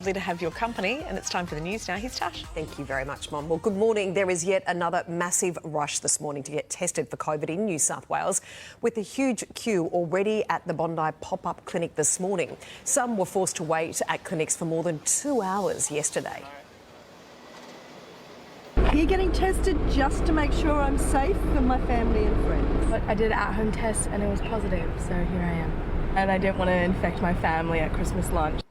Lovely to have your company, and it's time for the news now. Here's Tash. Thank you very much, Mum. Well, good morning. There is yet another massive rush this morning to get tested for COVID in New South Wales, with a huge queue already at the Bondi pop-up clinic this morning. Some were forced to wait at clinics for more than 2 hours yesterday. You're getting tested just to make sure I'm safe for my family and friends. I did an at-home test and it was positive, so here I am. And I didn't want to infect my family at Christmas lunch.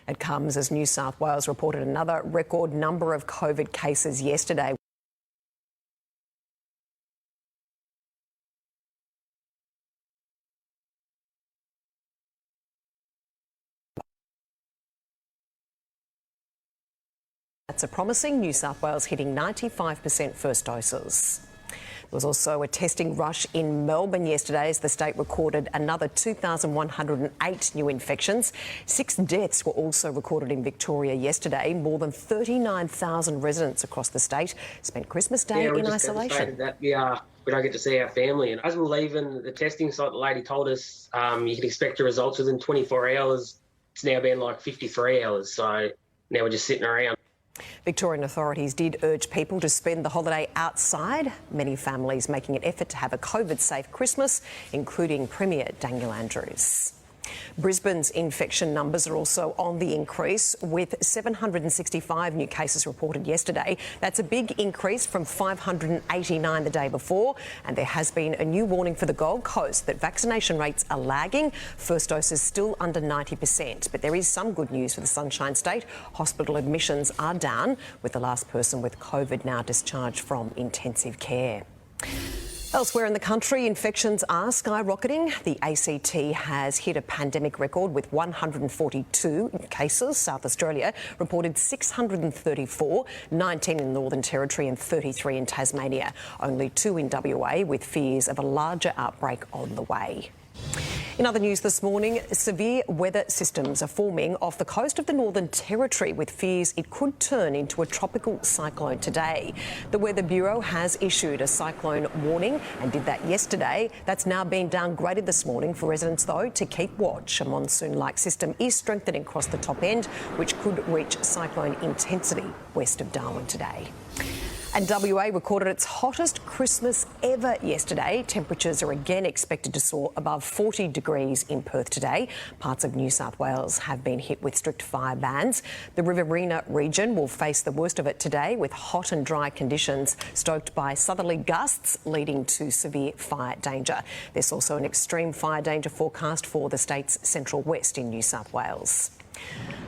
It comes as New South Wales reported another record number of COVID cases yesterday. That's a promising New South Wales hitting 95% first doses. There was also a testing rush in Melbourne yesterday as the state recorded another 2,108 new infections. 6 deaths were also recorded in Victoria yesterday. More than 39,000 residents across the state spent Christmas Day in isolation. That we don't get to see our family. And as we're leaving the testing site, the lady told us you can expect your results within 24 hours. It's now been like 53 hours. So now we're just sitting around. Victorian authorities did urge people to spend the holiday outside, many families making an effort to have a COVID-safe Christmas, including Premier Daniel Andrews. Brisbane's infection numbers are also on the increase, with 765 new cases reported yesterday. That's a big increase from 589 the day before, and there has been a new warning for the Gold Coast that vaccination rates are lagging. First doses still under 90%, but there is some good news for the Sunshine State. Hospital admissions are down, with the last person with COVID now discharged from intensive care. Elsewhere in the country, infections are skyrocketing. The ACT has hit a pandemic record with 142 cases. South Australia reported 634, 19 in the Northern Territory and 33 in Tasmania. Only 2 in WA, with fears of a larger outbreak on the way. In other news this morning, severe weather systems are forming off the coast of the Northern Territory, with fears it could turn into a tropical cyclone today. The Weather Bureau has issued a cyclone warning and did that yesterday. That's now been downgraded this morning for residents, though, to keep watch. A monsoon-like system is strengthening across the top end, which could reach cyclone intensity west of Darwin today. And WA recorded its hottest Christmas ever yesterday. Temperatures are again expected to soar above 40 degrees in Perth today. Parts of New South Wales have been hit with strict fire bans. The Riverina region will face the worst of it today, with hot and dry conditions stoked by southerly gusts leading to severe fire danger. There's also an extreme fire danger forecast for the state's central west in New South Wales.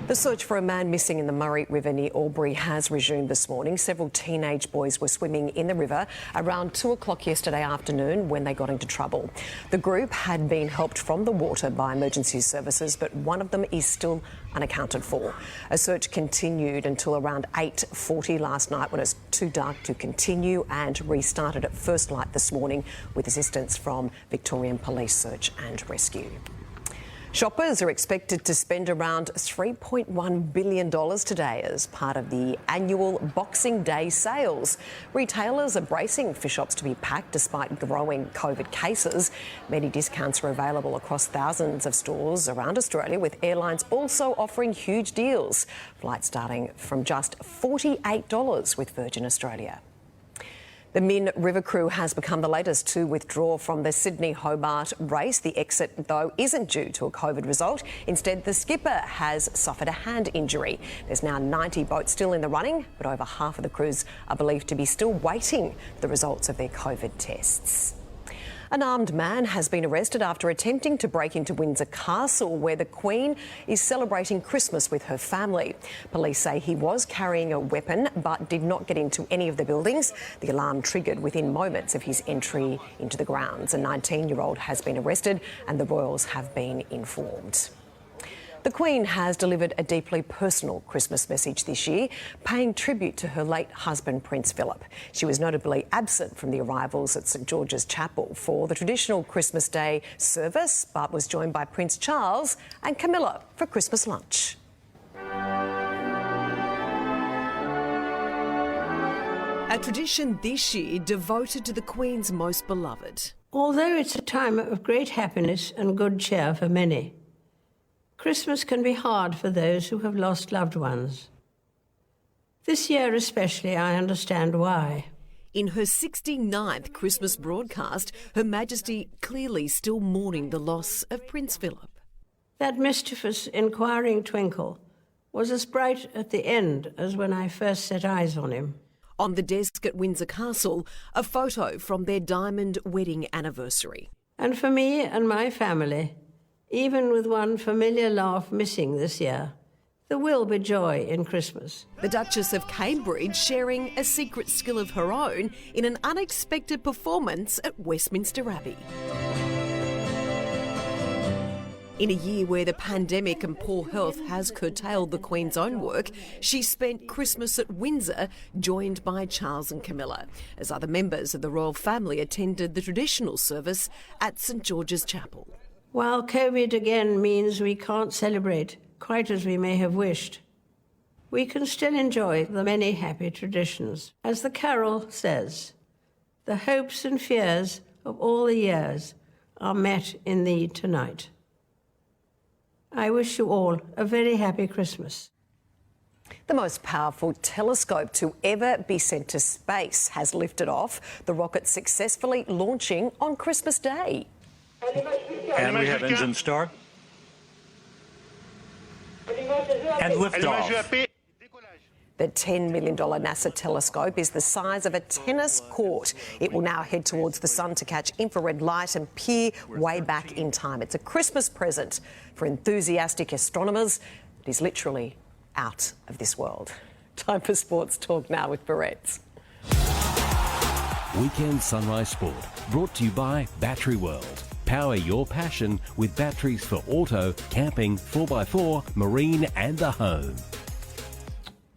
The search for a man missing in the Murray River near Albury has resumed this morning. Several teenage boys were swimming in the river around 2 o'clock yesterday afternoon when they got into trouble. The group had been helped from the water by emergency services, but one of them is still unaccounted for. A search continued until around 8:40 last night, when it was too dark to continue, and restarted at first light this morning with assistance from Victorian Police Search and Rescue. Shoppers are expected to spend around $3.1 billion today as part of the annual Boxing Day sales. Retailers are bracing for shops to be packed despite growing COVID cases. Many discounts are available across thousands of stores around Australia, with airlines also offering huge deals. Flights starting from just $48 with Virgin Australia. The Min River crew has become the latest to withdraw from the Sydney-Hobart race. The exit, though, isn't due to a COVID result. Instead, the skipper has suffered a hand injury. There's now 90 boats still in the running, but over half of the crews are believed to be still waiting for the results of their COVID tests. An armed man has been arrested after attempting to break into Windsor Castle, where the Queen is celebrating Christmas with her family. Police say he was carrying a weapon but did not get into any of the buildings. The alarm triggered within moments of his entry into the grounds. A 19-year-old has been arrested and the royals have been informed. The Queen has delivered a deeply personal Christmas message this year, paying tribute to her late husband, Prince Philip. She was notably absent from the arrivals at St George's Chapel for the traditional Christmas Day service, but was joined by Prince Charles and Camilla for Christmas lunch. A tradition this year devoted to the Queen's most beloved. Although it's a time of great happiness and good cheer for many, Christmas can be hard for those who have lost loved ones. This year especially, I understand why. In her 69th Christmas broadcast, Her Majesty clearly still mourning the loss of Prince Philip. That mischievous, inquiring twinkle was as bright at the end as when I first set eyes on him. On the desk at Windsor Castle, a photo from their diamond wedding anniversary. And for me and my family, even with one familiar laugh missing this year, there will be joy in Christmas. The Duchess of Cambridge sharing a secret skill of her own in an unexpected performance at Westminster Abbey. In a year where the pandemic and poor health has curtailed the Queen's own work, she spent Christmas at Windsor, joined by Charles and Camilla, as other members of the royal family attended the traditional service at St George's Chapel. While COVID again means we can't celebrate quite as we may have wished, we can still enjoy the many happy traditions. As the carol says, the hopes and fears of all the years are met in thee tonight. I wish you all a very happy Christmas. The most powerful telescope to ever be sent to space has lifted off, the rocket successfully launching on Christmas Day. And we have engine start. And liftoff. The $10 million NASA telescope is the size of a tennis court. It will now head towards the sun to catch infrared light and peer way back in time. It's a Christmas present for enthusiastic astronomers. It is literally out of this world. Time for Sports Talk now with Barrett's. Weekend Sunrise Sport, brought to you by Battery World. Power your passion with batteries for auto, camping, 4x4, marine and the home.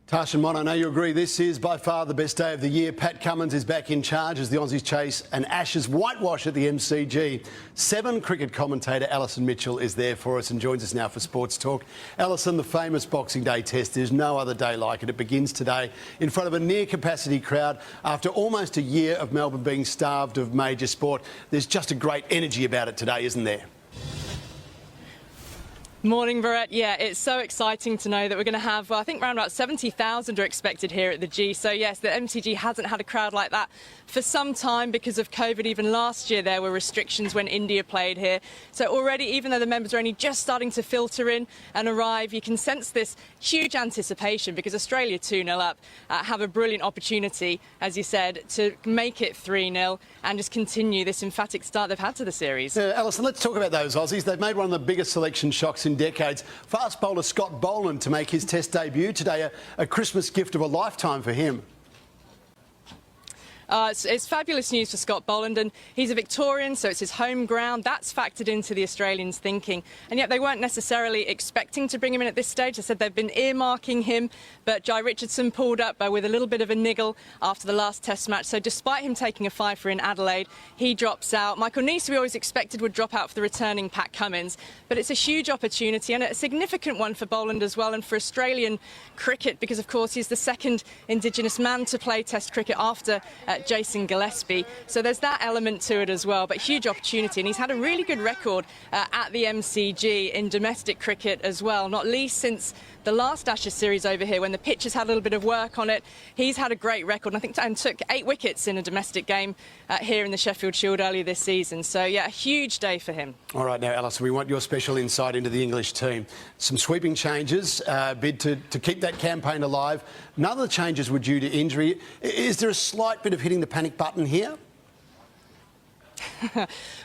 Tash and Mon, I know you agree this is by far the best day of the year. Pat Cummins is back in charge as the Aussies chase an Ashes whitewash at the MCG. Seven cricket commentator Alison Mitchell is there for us and joins us now for Sports Talk. Alison, the famous Boxing Day test, there's no other day like it. It begins today in front of a near-capacity crowd. After almost a year of Melbourne being starved of major sport, there's just a great energy about it today, isn't there? Morning, Barrett. Yeah, it's so exciting to know that we're going to have, well, I think around about 70,000 are expected here at the G. So, yes, the MCG hasn't had a crowd like that for some time because of COVID. Even last year there were restrictions when India played here. So already, even though the members are only just starting to filter in and arrive, you can sense this huge anticipation because Australia 2-0 up have a brilliant opportunity, as you said, to make it 3-0 and just continue this emphatic start they've had to the series. Alison, let's talk about those Aussies. They've made one of the biggest selection shocks in decades. Fast bowler Scott Boland to make his Test debut today, a Christmas gift of a lifetime for him. It's fabulous news for Scott Boland, and he's a Victorian, so it's his home ground. That's factored into the Australians' thinking, and yet they weren't necessarily expecting to bring him in at this stage. They said they've been earmarking him, but Jai Richardson pulled up with a little bit of a niggle after the last Test match. So despite him taking a fifer in Adelaide, he drops out. Michael Neese, we always expected, would drop out for the returning Pat Cummins, but it's a huge opportunity and a significant one for Boland as well, and for Australian cricket, because of course he's the second Indigenous man to play Test cricket after Jason Gillespie. So there's that element to it as well, but huge opportunity, and he's had a really good record at the MCG in domestic cricket as well, not least since the last Ashes series over here when the pitch has had a little bit of work on it. He's had a great record, and I think and took 8 wickets in a domestic game here in the Sheffield Shield earlier this season. So yeah, a huge day for him. All right, now Alison, we want your special insight into the English team. Some sweeping changes, bid to keep that campaign alive. None of the changes were due to injury. Is there a slight bit of hitting the panic button here?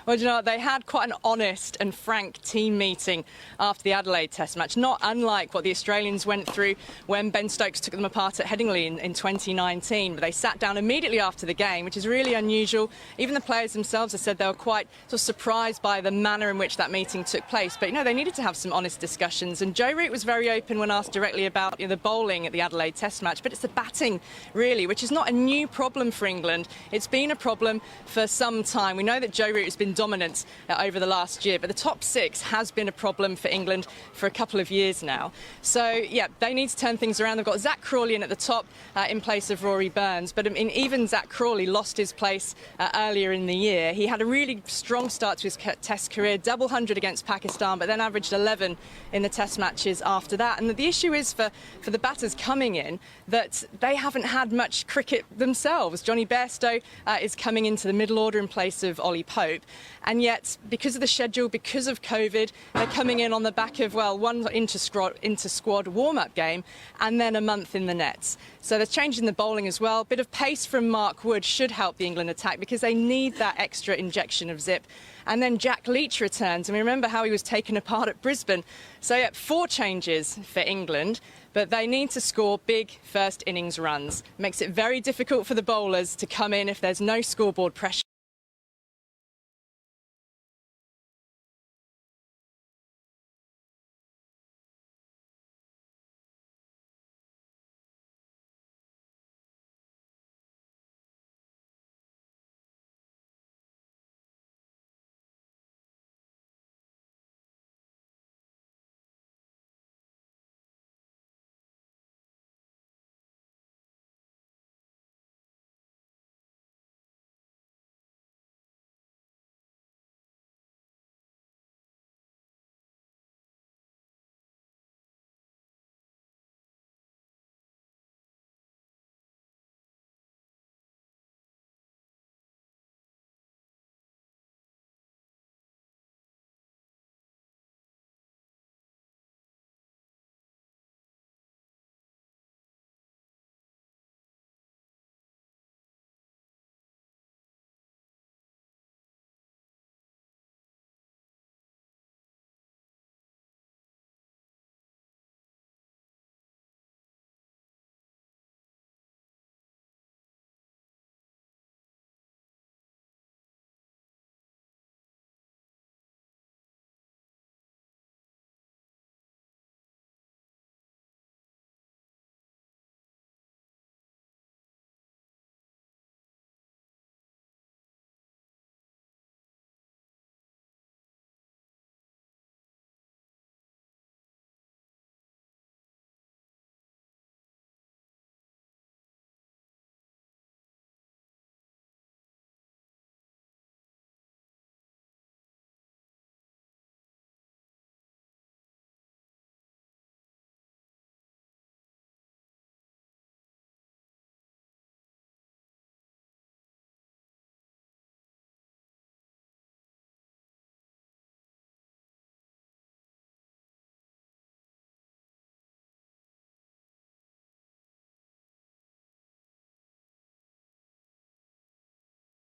Well, you know, they had quite an honest and frank team meeting after the Adelaide Test match, not unlike what the Australians went through when Ben Stokes took them apart at Headingley in 2019. But they sat down immediately after the game, which is really unusual. Even the players themselves have said they were quite sort of surprised by the manner in which that meeting took place. But, you know, they needed to have some honest discussions. And Joe Root was very open when asked directly about the bowling at the Adelaide Test match. But it's the batting, really, which is not a new problem for England. It's been a problem for some time. We We know that Joe Root has been dominant over the last year, but the top six has been a problem for England for a couple of years now. So, yeah, they need to turn things around. They've got Zach Crawley in at the top in place of Rory Burns, but even Zach Crawley lost his place earlier in the year. He had a really strong start to his Test career, double 100 against Pakistan, but then averaged 11 in the Test matches after that. And the issue is for the batters coming in that they haven't had much cricket themselves. Johnny Bairstow is coming into the middle order in place of Ollie Pope, and yet because of the schedule, because of COVID, they're coming in on the back of, well, one inter-squad warm-up game and then a month in the nets. So there's change in the bowling as well. Bit of pace from Mark Wood should help the England attack because they need that extra injection of zip. And then Jack Leach returns, and we remember how he was taken apart at Brisbane. So, yeah, 4 changes for England, but they need to score big first innings runs. Makes it very difficult for the bowlers to come in if there's no scoreboard pressure.